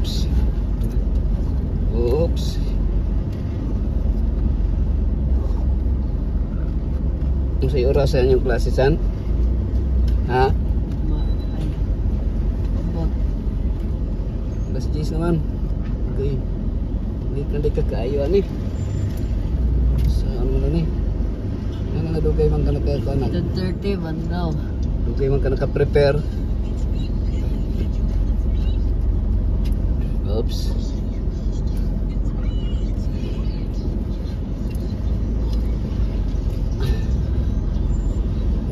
Oops. Oops. Kung sa orasan yung klase san? Ha? Alas 10 naman. Okay. Hindi ka kaayuan eh. Saan mo na ni? Ano nga dugay man ka naka-anak? 10:30 man daw. Dugay man ka naka-prepare. Oops.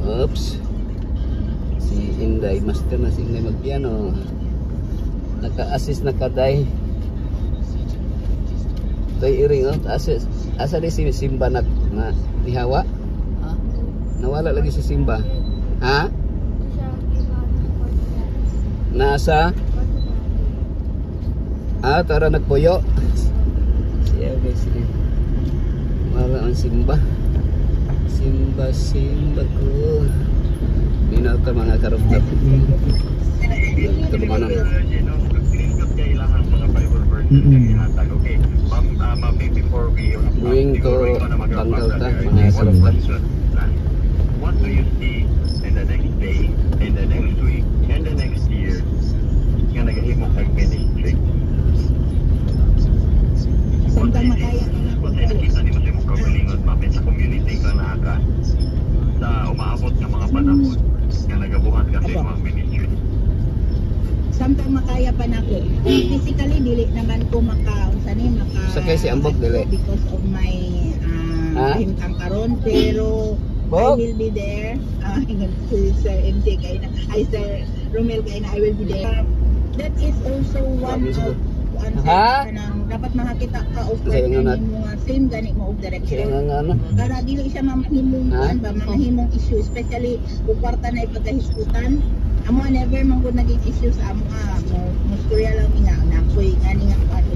Oops. Si Inday, master na si Inday magpiano. Naka-assist na kaday. Kay iring oh, assist. Asa di si Simba na nihawa? Ha? Nawala lagi si Simba. Ha? Nasa? Ah, tara nagpuyo. Siya guys, wala ang Simba. Simba ko. Binaw ka mga karuptap. Kalumanan. Going to Banggal ta, mga karuptap. What do you see in the next day, in the next week, and the next year? Nga nagahimo kag ministry. Samtang makaya ka na po. Kung nakita ni mo sa imong kaugalingon, mapit sa community ka na ka sa umaabot ng mga panahon nga nagabuhat ka sa imong ministry. Samtang makaya pa na ko. Physically, dili naman ko Sakay si Ambog dili. because of my himtang karon, pero Bog? I will be there. Sir MJ kay na, Sir Romel kay na, I will be there. That is also one of kanang dapat makakita ka og mga same gani mo og direction. Para dili siya mamahimong ba mamahimong issue, especially kung kwarta na ipagahisgutan. Amo never man gud naging issue sa amo mo storya lang nga na koy ngani nga paano.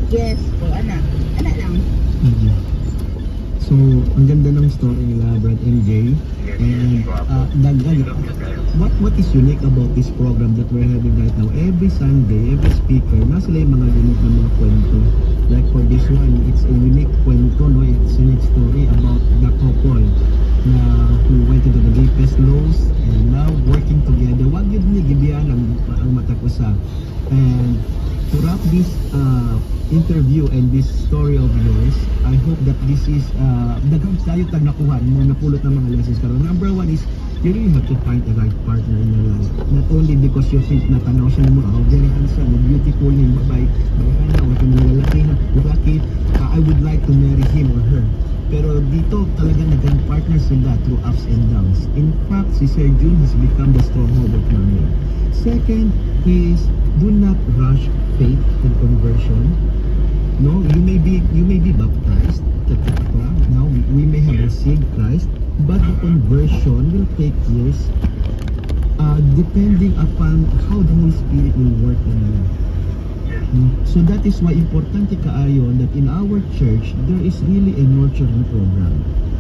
Yes, so ana lang. So, ang ganda ng story nila, Brad MJ. And dagdag, what is unique about this program that we're having right now? Every Sunday, every speaker, na sila yung mga unique na mga kwento. Like for this one, it's a unique kwento, no? It's a unique story about the couple na who went into the deepest lows and now working together. Wag yun nigibiyan ang matakusa. And to wrap this interview and this story of yours, I hope that this is daghang sayo tag nakuha mo napulot ng mga lessons karon. Number one is you really have to find the right partner in your life. Not only because you think na tanaw siya mo, very handsome, beautiful, by hana, o lalaki na, I would like to marry him or her. Pero dito talaga naging partner sila through ups and downs. In fact, si Sir June has become the stronghold of Mami. Second is do not rush faith and conversion. No, you may be baptized. Now we may have received Christ, but the conversion will take years, depending upon how the Holy Spirit will work in you. So that is why importante kaayo that in our church there is really a nurturing program,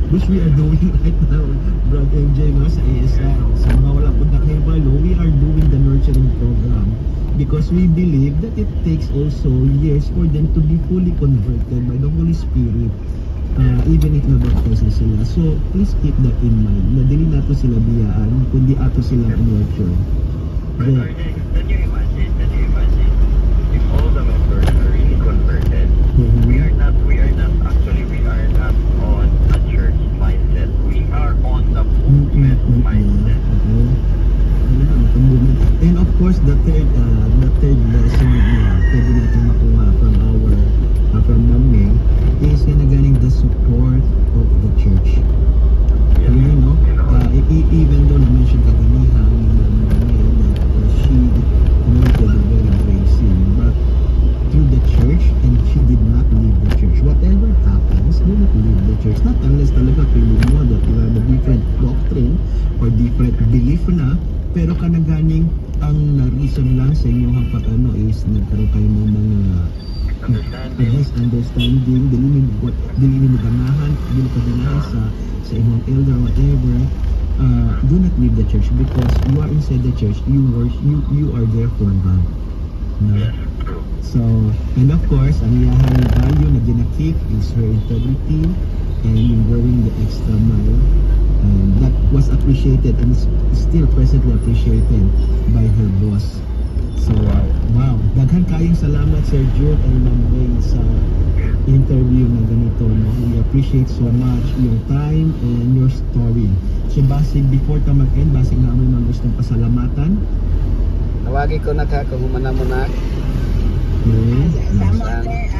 which we are doing right now, Brad MJ, sa ASR. Sa mga wala po nakahibalo, we are doing the nurturing program. Because we believe that it takes also years for them to be fully converted by the Holy Spirit, even if nabaptize na sila. So, please keep that in mind. Na dili nato sila biyaan, kundi ato silang nurture. Can you imagine if all the members are really converted? We are not on a church mindset. We are on the movement mindset. And of course, the third lesson na pwede natin makuha from Mami is galing the support of the church. You know, even though na-mention kaganihan ni Mami that she committed a very grave sin, but through the church, and she did not leave the church. Whatever happens, do not leave the church. Not unless talaga feeling mo that you have a different doctrine or different belief na, pero kanaganing ang reason lang sa inyong pag-ano is nagkaroon kayo ng mga understanding, dili mo ganahan sa inyong elder, whatever. Do not leave the church because you are inside the church. You are there for God. No? Yes, true. So, and of course, ang iyahang value na ginakip is her integrity and yung going the extra mile. And that was appreciated and is still presently appreciated by her boss. So, wow. Daghan kayong salamat, Sir Jude and Ma'am Ray, sa interview na ganito. No? We appreciate so much your time and your story. So, basig before ka mag-end, basig na amoy mga gustong pasalamatan. Tawagi ko na ka kung humana mo na. Okay. Sama sir,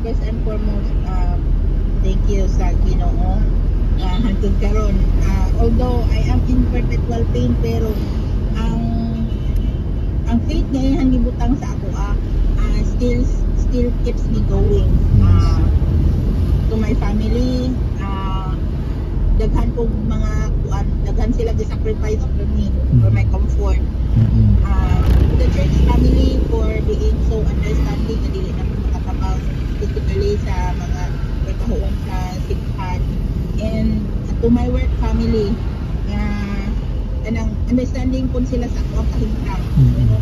first and foremost, thank you sa Ginoo. Hangtod karon, although I am in perpetual pain, pero ang faith na iyang gibutang sa ako still keeps me going. To my family, daghan kong mga daghan sila gi-sacrifice for me, for my comfort. To the church family for being so understanding na dili na makatabaw physically sa mga kahuon sa sikhan. And to my work family, kanang understanding po sila sa ako ang kahintang.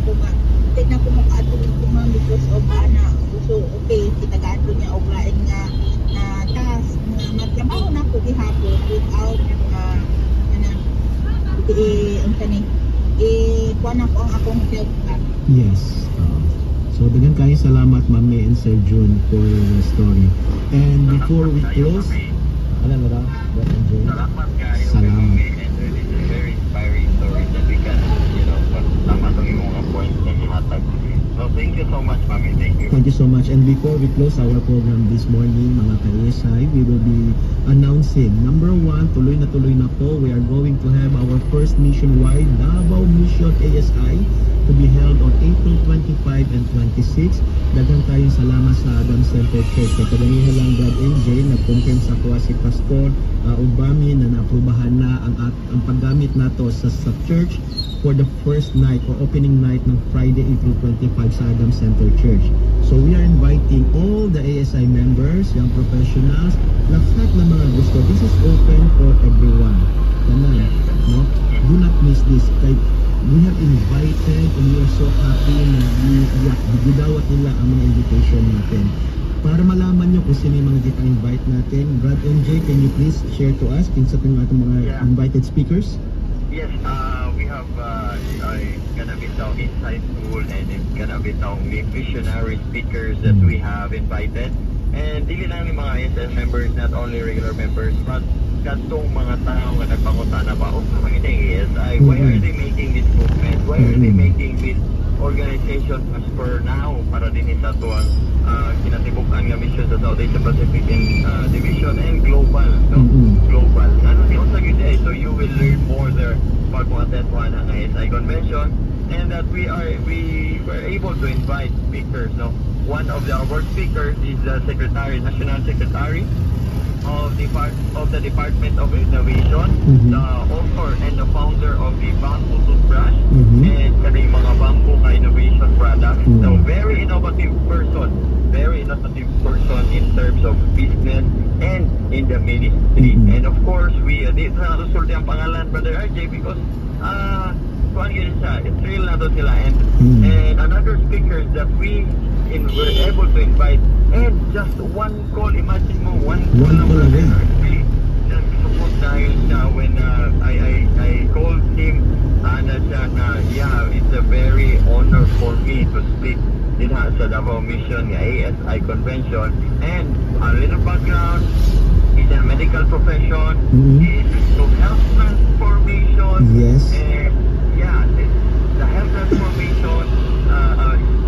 Kung tignan ko makaatuloy ko man because of so okay, kitagaan ko niya og lain nga task na magtrabaho na ko gihapon without kuha na ko ang akong self-love. Yes. So, dagan kayo salamat, Ma'am May and Sir June, for the story. And before we close, alam mo ba? Salamat kayo. Salamat. And this is a very inspiring story that we can, tama itong yung mga points na ihatag. So, thank you so much, Mami. Thank you. Thank you so much. And before we close our program this morning, mga ka-ASI, we will be announcing, number 1, tuloy na po, we are going to have our first nationwide Davao Mission ASI to be held on April 25 and 26. Daghang tayong salamat sa Adam Center Church. Kaya kaganihan lang Brad NJ, nag-confirm sa kuha si Pastor Ubami na naaprubahan na ang paggamit nato sa church for the first night or opening night ng Friday, April 25 sa Adam Center Church. So we are inviting all the ASI members, young professionals, lahat ng mga gusto. This is open for everyone. Tanan, no? Do not miss this. We have invited and we are so happy na gidawat nila ang mga invitation natin. Para malaman nyo kung sino yung mga invite natin, Brad NJ, can you please share to us kung sa ating mga invited speakers? Yes, we have gonna be some insightful and it's gonna be some visionary speakers that we have invited. And dili lang yung mga ASI members, not only regular members, but katong mga tao nga nagpangutana ba, mga ASI, why are they making this movement? Why are they making this organization prosper now para din sa tuwang kinatibukan nga mission sa South Asia Pacific and Division and global, no? Global. Ano di unsa gyud ay, so you will learn more there pag mo attend one ang ASI convention, and that we were able to invite speakers, no? One of our speakers is the National Secretary of the Department of Innovation, the author and the founder of the Bamboo Toothbrush and kaning mga bamboo innovation products. So very innovative person in terms of business and in the ministry. And of course, we did na result ang pangalan Brother RJ because it's real na to sila, and another speakers that we were able to invite, and just one call, imagine mo, one call away. Nag-support dahil siya when I called him, it's a very honor for me to speak sa Davao Mission ASI Convention. And a little background, he's a medical profession, he's into health transformation, and the health transformation,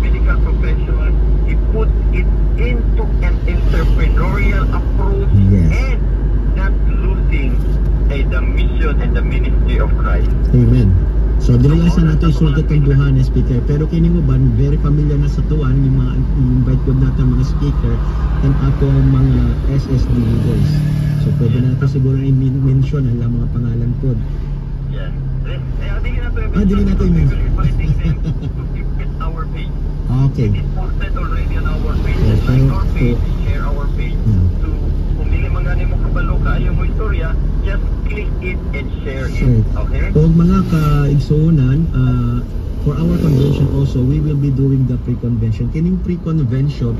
medical profession, he put it into an entrepreneurial approach and not losing the mission and the ministry of Christ. Amen. So, dili lang sa nato isulti kang duha na speaker, pero kini mo ba very familiar na sa tuwan yung mga invite ko natin mga speaker and ato mga SSD leaders. So, pwede na nato siguro i-mention ang mga pangalan ko. Yes. Dili na to i-mention. Inviting them to visit our page. Okay. It is posted already on our page. Okay. Like our page, share our page. So, kung dili man gani mo kabalo kaayo mo istorya, just click it and share it. Okay? O mga kaigsuunan, for our convention also, we will be doing the pre-convention. Kining pre-convention